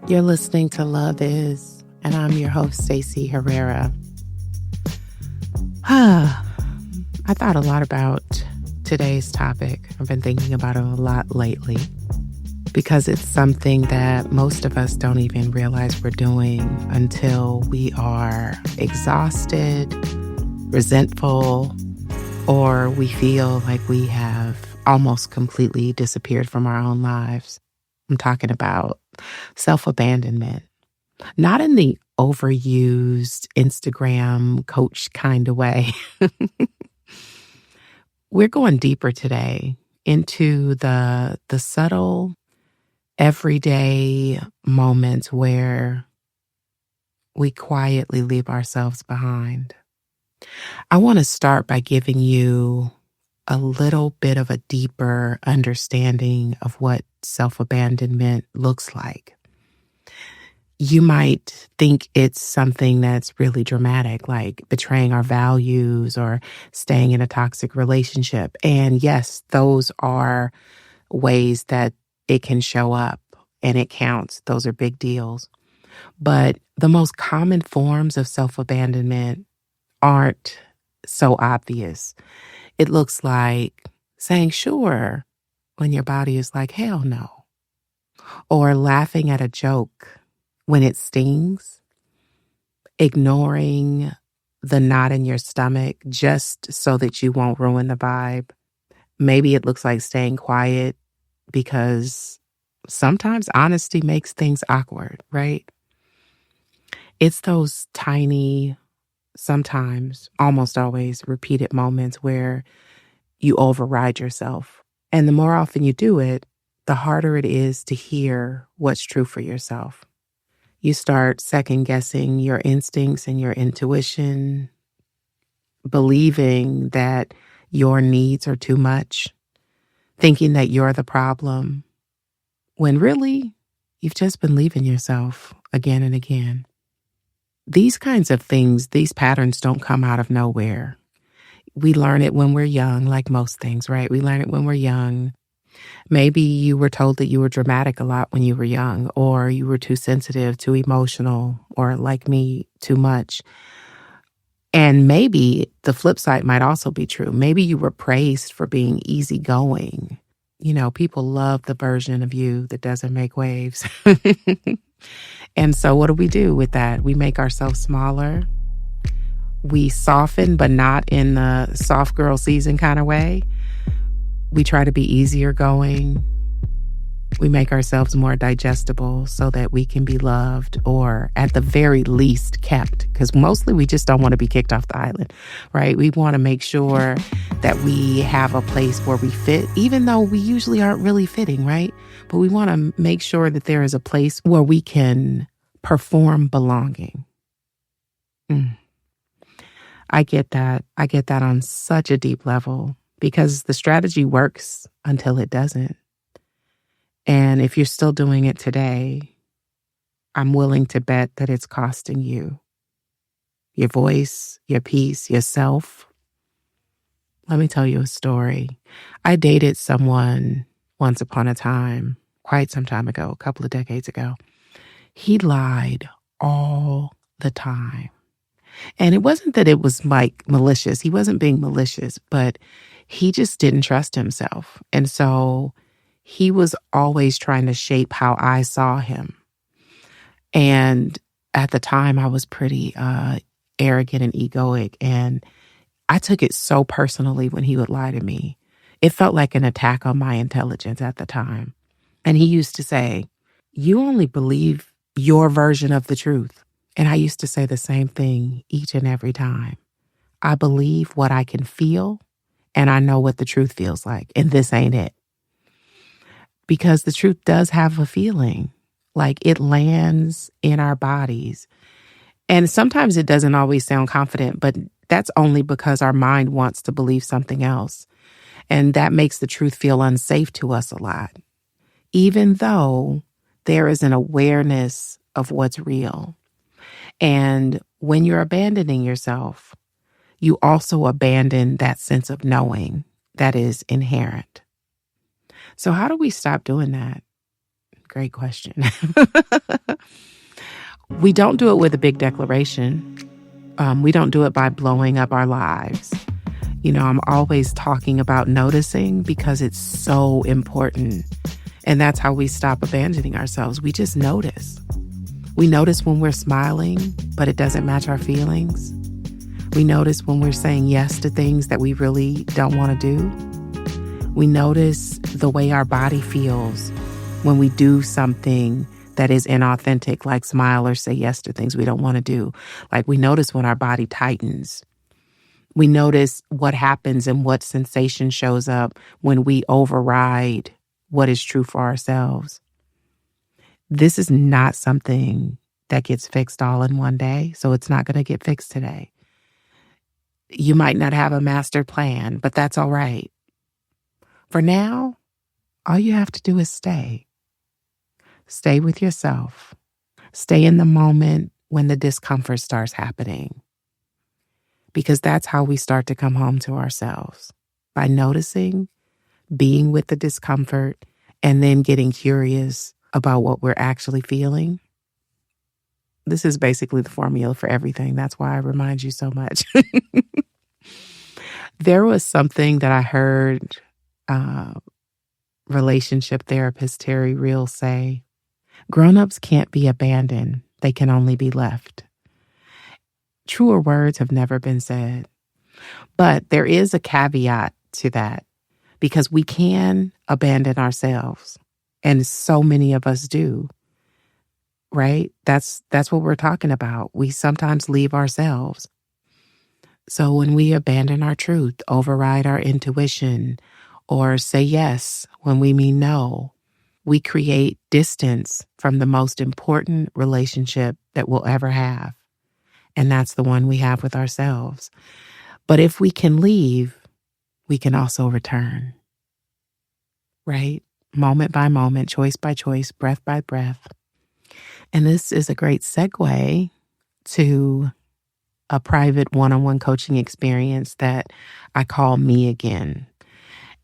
You're listening to Love Is, and I'm your host, Stacey Herrera. I thought a lot about today's topic. I've been thinking about it a lot lately because it's something that most of us don't even realize we're doing until we are exhausted, resentful, or we feel like we have almost completely disappeared from our own lives. I'm talking about self-abandonment, not in the overused Instagram coach kind of way. We're going deeper today into the subtle, everyday moments where we quietly leave ourselves behind. I want to start by giving you a little bit of a deeper understanding of what self-abandonment looks like. You might think it's something that's really dramatic, like betraying our values or staying in a toxic relationship. And yes, those are ways that it can show up, and it counts. Those are big deals. But the most common forms of self-abandonment aren't so obvious. It looks like saying sure when your body is like, hell no. Or laughing at a joke when it stings. Ignoring the knot in your stomach just so that you won't ruin the vibe. Maybe it looks like staying quiet because sometimes honesty makes things awkward, right? It's those tiny, sometimes, almost always repeated moments where you override yourself. And the more often you do it, the harder it is to hear what's true for yourself. You start second guessing your instincts and your intuition, believing that your needs are too much, thinking that you're the problem, when really you've just been leaving yourself again and again. These kinds of things, these patterns don't come out of nowhere. We learn it when we're young, like most things, right? We learn it when we're young. Maybe you were told that you were dramatic a lot when you were young, or you were too sensitive, too emotional, or like me, too much. And maybe the flip side might also be true. Maybe you were praised for being easygoing. You know, people love the version of you that doesn't make waves. And so what do we do with that? We make ourselves smaller. We soften, but not in the soft girl season kind of way. We try to be easier going. We make ourselves more digestible so that we can be loved, or at the very least kept, because mostly we just don't want to be kicked off the island, right? We want to make sure that we have a place where we fit, even though we usually aren't really fitting, right? But we want to make sure that there is a place where we can perform belonging. I get that. I get that on such a deep level, because the strategy works until it doesn't. And if you're still doing it today, I'm willing to bet that it's costing you your voice, your peace, yourself. Let me tell you a story. I dated someone once upon a time, quite some time ago, a couple of decades ago. He lied all the time. And it wasn't that it was like malicious. He wasn't being malicious, but he just didn't trust himself. And so he was always trying to shape how I saw him. And at the time, I was pretty arrogant and egoic. And I took it so personally when he would lie to me. It felt like an attack on my intelligence at the time. And he used to say, you only believe your version of the truth. And I used to say the same thing each and every time. I believe what I can feel, and I know what the truth feels like. And this ain't it. Because the truth does have a feeling, like it lands in our bodies. And sometimes it doesn't always sound confident, but that's only because our mind wants to believe something else. And that makes the truth feel unsafe to us a lot, even though there is an awareness of what's real. And when you're abandoning yourself, you also abandon that sense of knowing that is inherent. So how do we stop doing that? great question. We don't do it with a big declaration. We don't do it by blowing up our lives. I'm always talking about noticing because it's so important. And that's how we stop abandoning ourselves. We just notice. We notice when we're smiling, but it doesn't match our feelings. We notice when we're saying yes to things that we really don't want to do. We notice the way our body feels when we do something that is inauthentic, like smile or say yes to things we don't want to do. Like we notice when our body tightens. We notice what happens and what sensation shows up when we override what is true for ourselves. This is not something that gets fixed all in one day, so it's not going to get fixed today. You might not have a master plan, but that's all right. For now, all you have to do is stay. Stay with yourself. Stay in the moment when the discomfort starts happening. Because that's how we start to come home to ourselves. By noticing, being with the discomfort, and then getting curious about what we're actually feeling. This is basically the formula for everything. That's why I remind you so much. There was something that I heard relationship therapist Terry Real say. Grown-ups can't be abandoned. They can only be left. Truer words have never been said. But there is a caveat to that because we can abandon ourselves. And so many of us do, right? That's what we're talking about. We sometimes leave ourselves. So when we abandon our truth, override our intuition, or say yes when we mean no, we create distance from the most important relationship that we'll ever have. And that's the one we have with ourselves. But if we can leave, we can also return, right? Moment by moment, choice by choice, breath by breath. And this is a great segue to a private one-on-one coaching experience that I call Me Again.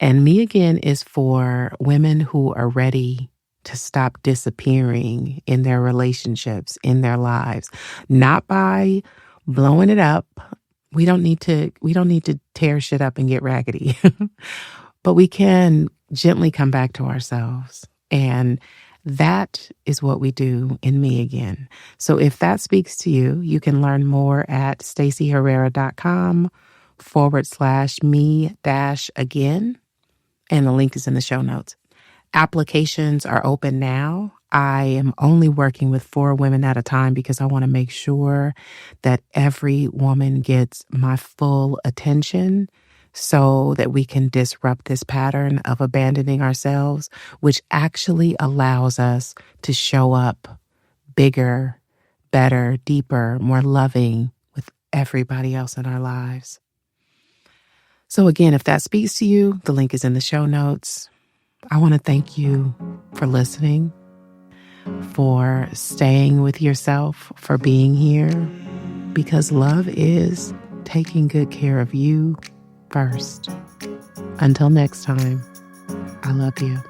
And Me Again is for women who are ready to stop disappearing in their relationships, in their lives, not by blowing it up. We don't need to tear shit up and get raggedy, but we can gently come back to ourselves. And that is what we do in Me Again. So if that speaks to you, you can learn more at staceyherrera.com/me-again. And the link is in the show notes. Applications are open now. I am only working with 4 women at a time because I want to make sure that every woman gets my full attention so that we can disrupt this pattern of abandoning ourselves, which actually allows us to show up bigger, better, deeper, more loving with everybody else in our lives. So again, if that speaks to you, the link is in the show notes. I want to thank you for listening, for staying with yourself, for being here, because love is taking good care of you first. Until next time, I love you.